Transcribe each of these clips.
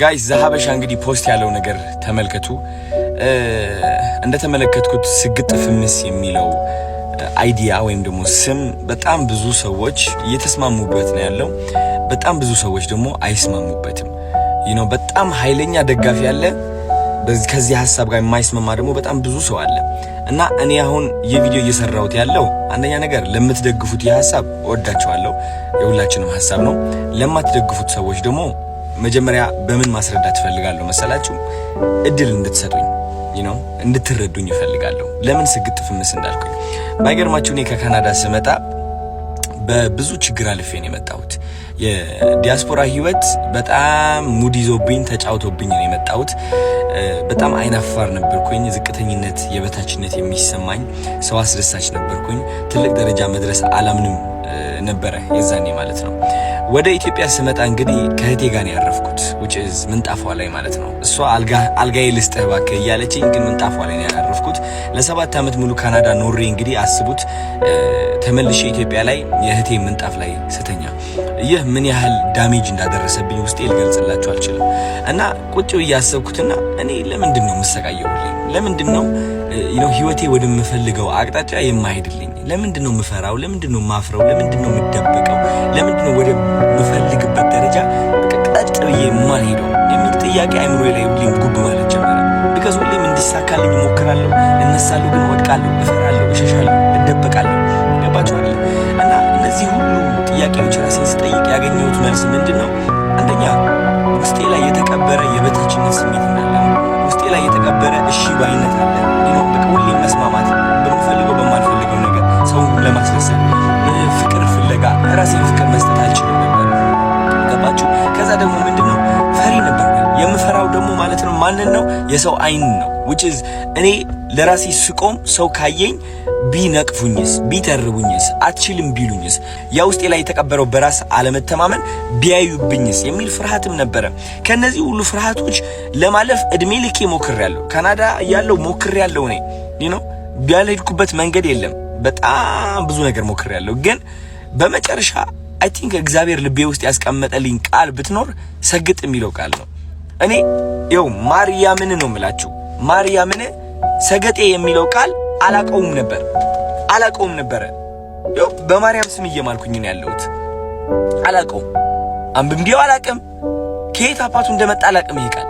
ጋይስ ዘሀበሻ እንግዲህ ፖስት ያለው ነገር ተመልከቱ። እንደተመለከትኩት ስግጥ ፍምስ የሚለው አይዲያ ወይም ደግሞ ስም በጣም ብዙ ሰዎች እየተስማሙበት ነው ያለው። በጣም ብዙ ሰዎች ደግሞ አይስማሙበትም። በጣም ኃይለኛ ደጋፊ ያለ፣ ከዚህ ሐሳብ ጋር የማይስማማ ደግሞ በጣም ብዙ ሰው አለ። እና እኔ አሁን የቪዲዮ እየሰራሁት ያለው አንደኛ ነገር ለምትደግፉት የሐሳብ ወዳችኋለሁ፣ የሁላችንም ሐሳብ ነው። ለማትደግፉት ሰዎች ደግሞ መጀመሪያ በምን ማስረዳት ፈልጋለሁ መሰላችሁ? እድል እንድትሰጡኝ እንድትረዱኝ ፈልጋለሁ። ለምን ስግጥ ፍምስ እንዳልኩኝ ባይገርማችሁ እኔ ከካናዳ ስመጣ በብዙ ችግር አልፌ ነው የመጣሁት። የዲያስፖራ ህይወት በጣም ሙድ ይዞብኝ ተጫውቶብኝ ነው የመጣሁት። በጣም አይናፋር ነበርኩኝ። ዝቅተኝነት፣ የበታችነት የሚሰማኝ ሰው አስደሳች ነበርኩኝ። ትልቅ ደረጃ መድረስ አላምንም ነበረ የዛኔ ማለት ነው። ወደ ኢትዮጵያ ስመጣ እንግዲህ ከእህቴ ጋር ነው ያረፍኩት፣ ምንጣፏ ላይ ማለት ነው። እሷ አልጋዬ ልስጥህ እባክህ እያለችኝ ግን ምንጣፏ ላይ ነው ያረፍኩት። ለ7 ዓመት ሙሉ ካናዳ ኖሬ እንግዲህ አስቡት፣ ተመልሼ ኢትዮጵያ ላይ የእህቴ ምንጣፍ ላይ ስተኛ ይህ ምን ያህል ዳሜጅ እንዳደረሰብኝ ውስጤ ልገልጽላችሁ አልችልም። እና ቁጭ ብዬ አሰብኩትና እኔ ለምንድን ነው የምሰቃየው? ለምንድን ነው ህይወቴ ወደምፈልገው አቅጣጫ የማይሄድልኝ? ለምንድን ነው የምፈራው? ለምንድን ነው የማፍረው? ለምንድን ነው የምደበቀው? ለምንድን ነው ወደ ምፈልግበት ደረጃ ቀጥ ብዬ የማልሄደው የሚል ጥያቄ አይምሮዬ ላይ ሁሌም ጉብ ማለት ጀመረ። ቢካዝ ሁሌም እንዲሳካልኝ እሞክራለሁ፣ እነሳለሁ፣ ግን ወድቃለሁ፣ እፈራለሁ፣ እሸሻለሁ፣ እደበቃለሁ። ገባችሁ አይደል? እና እነዚህ ሁሉ ጥያቄዎች ራሴን ስጠይቅ ያገኘሁት መልስ ምንድን ነው? አንደኛ ውስጤ ላይ የተቀበረ የበታችነት ስሜት እንዳለ፣ ውስጤ ላይ የተቀበረ እሺ ባይነት አለ። በቃ ሁሌም መስማማት፣ በምፈልገው በማልፈልገው ነገር ሰውን ለማስደሰት ፍቅር ፍለጋ ራሴን ፍቅር መስጠት አልችልም ነበር። ገባችሁ? ከዛ ደግሞ ምንድነው ፈሪ ነበር። የምፈራው ደግሞ ማለት ነው ማንን ነው? የሰው አይን ነው። which is እኔ ለራሴ ስቆም ሰው ካየኝ ቢነቅፉኝስ፣ ቢተርቡኝስ፣ አትችልም ቢሉኝስ፣ ያ ውስጤ ላይ የተቀበረው በራስ አለመተማመን ቢያዩብኝስ የሚል ፍርሃትም ነበረ። ከነዚህ ሁሉ ፍርሃቶች ለማለፍ እድሜ ልኬ ሞክሬያለሁ። ካናዳ ያለው ሞክሬያለሁ። እኔ ቢያልሄድኩበት መንገድ የለም። በጣም ብዙ ነገር ሞክሬያለሁ። ግን በመጨረሻ አይ ቲንክ እግዚአብሔር ልቤ ውስጥ ያስቀመጠልኝ ቃል ብትኖር ሰግጥ የሚለው ቃል ነው። እኔ ማርያምን ነው የምላችሁ፣ ማርያምን ሰገጤ የሚለው ቃል አላቀውም ነበረ። በማርያም ስም እየማልኩኝ ነው ያለሁት። አላቀውም፣ አንብቤው አላቅም፣ ከየት አባቱ እንደመጣ አላቅም። ይሄ ቃል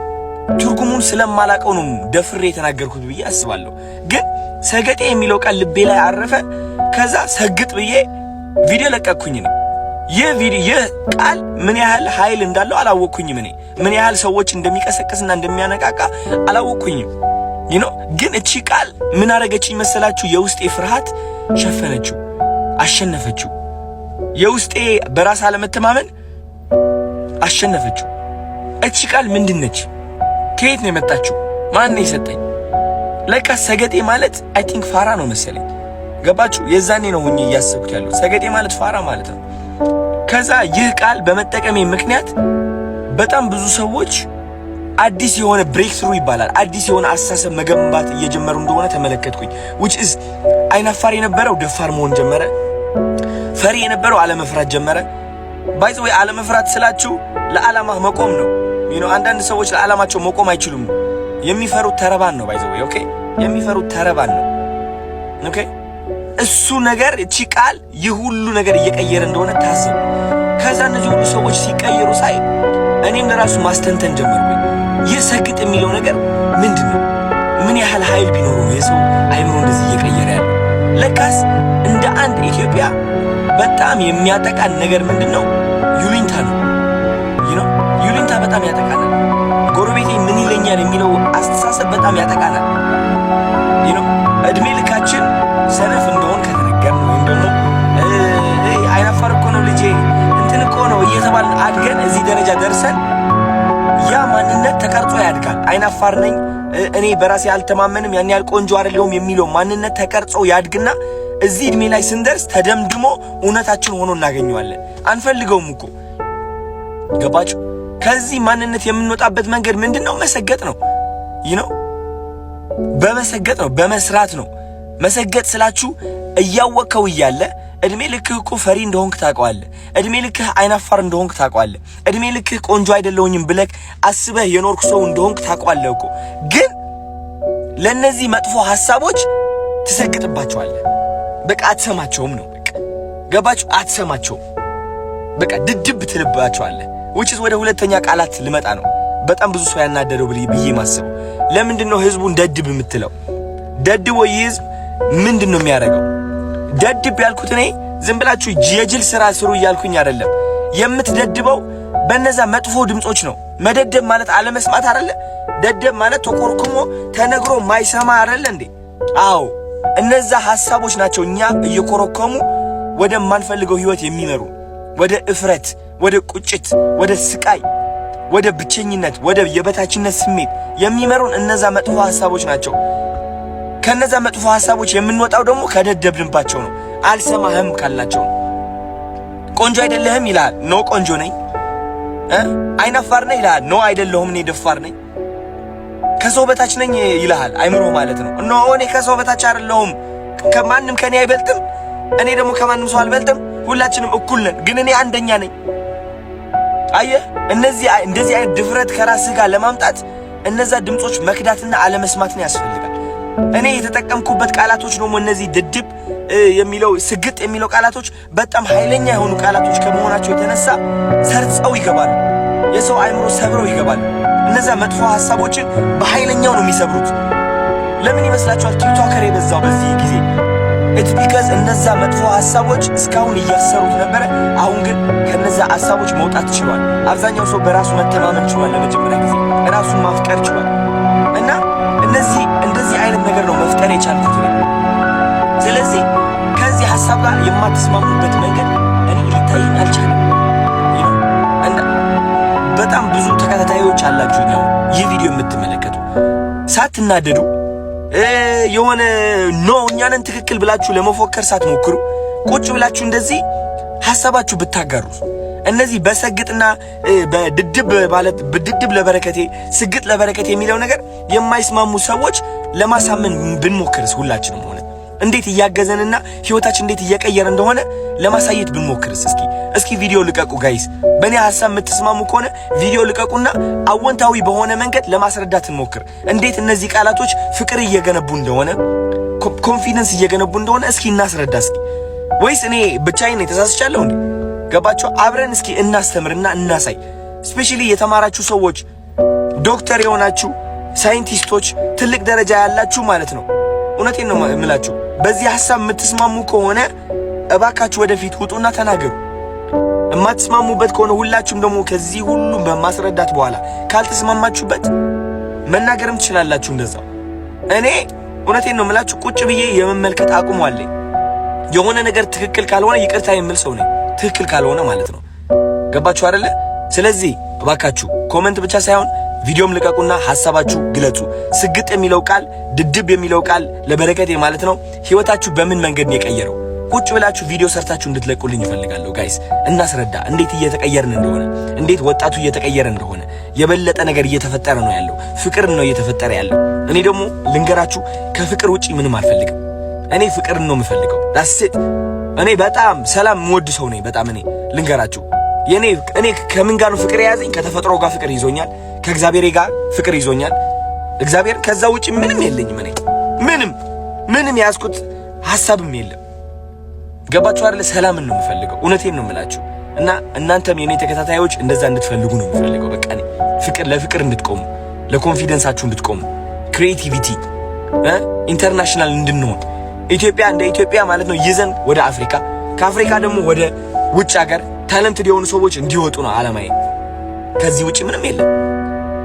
ትርጉሙን ስለማላቀው ነው ደፍሬ የተናገርኩት ብዬ አስባለሁ። ግን ሰገጤ የሚለው ቃል ልቤ ላይ አረፈ። ከዛ ሰግጥ ብዬ ቪዲዮ ለቀቅኩኝ ነው። ይህ ቃል ምን ያህል ኃይል እንዳለው አላወቅኩኝም። እኔ ምን ያህል ሰዎች እንደሚቀሰቅስና እንደሚያነቃቃ አላወቅኩኝም። ግን እቺ ቃል ምን አረገችኝ መሰላችሁ? የውስጤ ፍርሃት ሸፈነችው፣ አሸነፈችው። የውስጤ በራስ አለመተማመን አሸነፈችው። እቺ ቃል ምንድነች? ከየት ነው የመጣችው? ማን ነው የሰጠኝ? ለካ ሰገጤ ማለት አይ ቲንክ ፋራ ነው መሰለኝ። ገባችሁ? የዛኔ ነው ሆኜ እያሰብኩት ያለው ሰገጤ ማለት ፋራ ማለት ነው። ከዛ ይህ ቃል በመጠቀሜ ምክንያት በጣም ብዙ ሰዎች አዲስ የሆነ ብሬክ ትሩ ይባላል፣ አዲስ የሆነ አስተሳሰብ መገንባት እየጀመሩ እንደሆነ ተመለከትኩኝ። which is አይናፋር የነበረው ደፋር መሆን ጀመረ። ፈሪ የነበረው አለመፍራት ጀመረ። ባይ ዘ ወይ አለመፍራት ስላችሁ ለዓላማ መቆም ነው። አንዳንድ ሰዎች ለዓላማቸው መቆም አይችሉም። የሚፈሩት ተረባን ነው። ባይ ዘ ወይ ኦኬ፣ የሚፈሩት ተረባን ነው። ኦኬ፣ እሱ ነገር እቺ ቃል ይህ ሁሉ ነገር እየቀየረ እንደሆነ ታስቡ። ከዛ እነዚህ ሁሉ ሰዎች ሲቀየሩ ሳይ እኔም ለራሱ ማስተንተን ጀመርኩኝ። ይህ ሰግጥ የሚለው ነገር ምንድነው? ምን ያህል ኃይል ቢኖረው ነው የሰው አይምሮ እንደዚህ እየቀየረ ያለው? ለካስ እንደ አንድ ኢትዮጵያ በጣም የሚያጠቃን ነገር ምንድነው? ዩሊንታ ነው። ዩሊንታ በጣም ያጠቃናል። ጎረቤቴ ምን ይለኛል የሚለው አስተሳሰብ በጣም ያጠቃናል። እድሜ ልካችን ሰነፍ እንደሆን ከተነገርን ወይም ደግሞ አይናፋር እኮ ነው ልጄ እንትን እኮ ነው እየተባልን አድገን እዚህ ደረጃ ደርሰን ያ ማንነት ተቀርጾ ያድጋል። አይናፋር ነኝ እኔ በራሴ አልተማመንም ያን ያህል ቆንጆ አይደለሁም የሚለው ማንነት ተቀርጾ ያድግና እዚህ እድሜ ላይ ስንደርስ ተደምድሞ እውነታችን ሆኖ እናገኘዋለን። አንፈልገውም እኮ ገባችሁ? ከዚህ ማንነት የምንወጣበት መንገድ ምንድነው? መሰገጥ ነው። በመሰገጥ ነው፣ በመስራት ነው። መሰገጥ ስላችሁ እያወቀው እያለ እድሜ ልክህ እኮ ፈሪ እንደሆንክ ታውቀዋለህ። እድሜ ልክህ አይናፋር እንደሆንክ ታውቀዋለህ። እድሜ ልክህ ቆንጆ አይደለሁኝም ብለህ አስበህ የኖርክ ሰው እንደሆንክ ታውቀዋለህ እኮ። ግን ለነዚህ መጥፎ ሐሳቦች ትሰግጥባቸዋለህ። በቃ አትሰማቸውም ነው በቃ። ገባችሁ? አትሰማቸውም በቃ ድድብ ትልባቸዋለህ። which is ወደ ሁለተኛ ቃላት ልመጣ ነው። በጣም ብዙ ሰው ያናደደው ብዬ ማስበው ለምንድነው ህዝቡን ደድብ የምትለው? ደድቦ ይህዝብ ምንድነው የሚያደርገው? ደድብ ያልኩት እኔ ዝም ብላችሁ የጅል ስራ ስሩ እያልኩኝ አይደለም። የምትደድበው በነዛ መጥፎ ድምጾች ነው። መደደብ ማለት አለመስማት አይደለ? ደደብ ማለት ተቆርኩሞ ተነግሮ ማይሰማ አይደለ እንዴ? አዎ እነዛ ሐሳቦች ናቸው እኛ እየኮረኮሙ ወደ ማንፈልገው ህይወት የሚመሩ፣ ወደ እፍረት፣ ወደ ቁጭት፣ ወደ ስቃይ፣ ወደ ብቸኝነት፣ ወደ የበታችነት ስሜት የሚመሩን እነዛ መጥፎ ሐሳቦች ናቸው። ከነዛ መጥፎ ሐሳቦች የምንወጣው ደግሞ ከደደብንባቸው ነው። አልሰማህም ካልናቸው ነው። ቆንጆ አይደለህም ይላል፣ ኖ ቆንጆ ነኝ። አይናፋር ነኝ ይላል፣ ኖ አይደለሁም እኔ ደፋር ነኝ። ከሰው በታች ነኝ ይላል አይምሮ ማለት ነው። ኖ እኔ ከሰው በታች አይደለሁም፣ ከማንም ከኔ አይበልጥም፣ እኔ ደግሞ ከማንም ሰው አልበልጥም፣ ሁላችንም እኩል ነን፣ ግን እኔ አንደኛ ነኝ። አየህ፣ እንደዚህ አይነት ድፍረት ከራስህ ጋር ለማምጣት እነዛ ድምጾች መክዳትና አለመስማትን ያስፈልጋል። እኔ የተጠቀምኩበት ቃላቶች ደግሞ እነዚህ ድድብ የሚለው ስግጥ የሚለው ቃላቶች በጣም ኃይለኛ የሆኑ ቃላቶች ከመሆናቸው የተነሳ ሰርጸው ይገባሉ። የሰው አይምሮ ሰብረው ይገባሉ። እነዛ መጥፎ ሐሳቦችን በኃይለኛው ነው የሚሰብሩት። ለምን ይመስላችኋል ቲክቶከር የበዛው በዚህ ጊዜ? ኢትስ ቢካዝ እነዛ መጥፎ ሐሳቦች እስካሁን እያሰሩት ነበረ። አሁን ግን ከነዛ ሐሳቦች መውጣት ችሏል። አብዛኛው ሰው በራሱ መተማመን ችሏል። ለመጀመሪያ ጊዜ ራሱን ማፍቀር ችሏል። እና እንደዚህ አይነት ነገር ነው መፍጠር የቻልኩት። ስለዚህ ከዚህ ሐሳብ ጋር የማትስማሙበት መንገድ እኔ ሊታየኝ አልቻለም። እና በጣም ብዙ ተከታታዮች አላችሁ ነው ይህ ቪዲዮ የምትመለከቱ፣ ሳትናደዱ የሆነ ኖ እኛንን ትክክል ብላችሁ ለመፎከር ሳትሞክሩ ቁጭ ብላችሁ እንደዚህ ሐሳባችሁ ብታጋሩ፣ እነዚህ በሰግጥና በድድብ ማለት በድድብ ለበረከቴ ስግጥ ለበረከቴ የሚለው ነገር የማይስማሙ ሰዎች ለማሳመን ብንሞክርስ፣ ሁላችንም ሆነ እንዴት እያገዘንና ህይወታችን እንዴት እየቀየረ እንደሆነ ለማሳየት ብንሞክርስ? እስኪ ቪዲዮ ልቀቁ ጋይስ። በእኔ ሐሳብ የምትስማሙ ከሆነ ቪዲዮ ልቀቁና አወንታዊ በሆነ መንገድ ለማስረዳት እንሞክር። እንዴት እነዚህ ቃላቶች ፍቅር እየገነቡ እንደሆነ፣ ኮንፊደንስ እየገነቡ እንደሆነ እስኪ እናስረዳ። እስኪ ወይስ እኔ ብቻዬን የተሳስቻለሁ እንዴ? ገባችሁ? አብረን እስኪ እናስተምርና እናሳይ። ስፔሻሊ የተማራችሁ ሰዎች፣ ዶክተር የሆናችሁ ሳይንቲስቶች፣ ትልቅ ደረጃ ያላችሁ ማለት ነው። እውነቴን ነው የምላችሁ። በዚህ ሐሳብ የምትስማሙ ከሆነ እባካችሁ ወደፊት ውጡና ተናገሩ። የማትስማሙበት ከሆነ ሁላችሁም ደግሞ ከዚህ ሁሉ በማስረዳት በኋላ ካልተስማማችሁበት መናገርም ትችላላችሁ እንደዛው። እኔ እውነቴን ነው የምላችሁ ቁጭ ብዬ የመመልከት አቁም አለኝ። የሆነ ነገር ትክክል ካልሆነ ይቅርታ የምል ሰው ነኝ፣ ትክክል ካልሆነ ማለት ነው። ገባችሁ አይደለ? ስለዚህ እባካችሁ ኮሜንት ብቻ ሳይሆን ቪዲዮም ልቀቁና ሐሳባችሁ ግለጹ። ስግጥ የሚለው ቃል ድድብ የሚለው ቃል ለበረከቴ ማለት ነው ህይወታችሁ በምን መንገድ ነው የቀየረው? ቁጭ ብላችሁ ቪዲዮ ሰርታችሁ እንድትለቁልኝ እፈልጋለሁ ጋይስ። እናስረዳ እንዴት እየተቀየርን እንደሆነ፣ እንዴት ወጣቱ እየተቀየረ እንደሆነ። የበለጠ ነገር እየተፈጠረ ነው ያለው፣ ፍቅር ነው እየተፈጠረ ያለው። እኔ ደግሞ ልንገራችሁ ከፍቅር ውጪ ምንም አልፈልግም። እኔ ፍቅርን ነው የምፈልገው። ዳስት እኔ በጣም ሰላም የምወድ ሰው ነኝ። በጣም እኔ ልንገራችሁ እኔ ከምን ጋር ነው ፍቅር የያዘኝ? ከተፈጥሮ ጋር ፍቅር ይዞኛል። ከእግዚአብሔር ጋር ፍቅር ይዞኛል። እግዚአብሔር ከዛ ውጪ ምንም የለኝም። እኔ ምንም ያዝኩት ሐሳብም የለም። ገባችሁ አይደል? ሰላምን ነው የምፈልገው። እውነቴን ነው የምላችሁ። እና እናንተም የኔ ተከታታዮች እንደዛ እንድትፈልጉ ነው የምፈልገው። በቃ እኔ ለፍቅር እንድትቆሙ፣ ለኮንፊደንሳችሁ እንድትቆሙ፣ ክሪኤቲቪቲ ኢንተርናሽናል እንድንሆን፣ ኢትዮጵያ እንደ ኢትዮጵያ ማለት ነው ይዘን ወደ አፍሪካ፣ ከአፍሪካ ደግሞ ወደ ውጭ ሀገር ታለንትድ የሆኑ ሰዎች እንዲወጡ ነው ዓላማዬ። ከዚህ ውጪ ምንም የለም።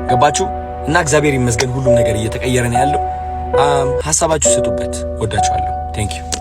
ገባችሁ? እና እግዚአብሔር ይመስገን ሁሉም ነገር እየተቀየረ ነው ያለው። ሐሳባችሁ ስጡበት። ወዳችኋለሁ። ቴንክ ዩ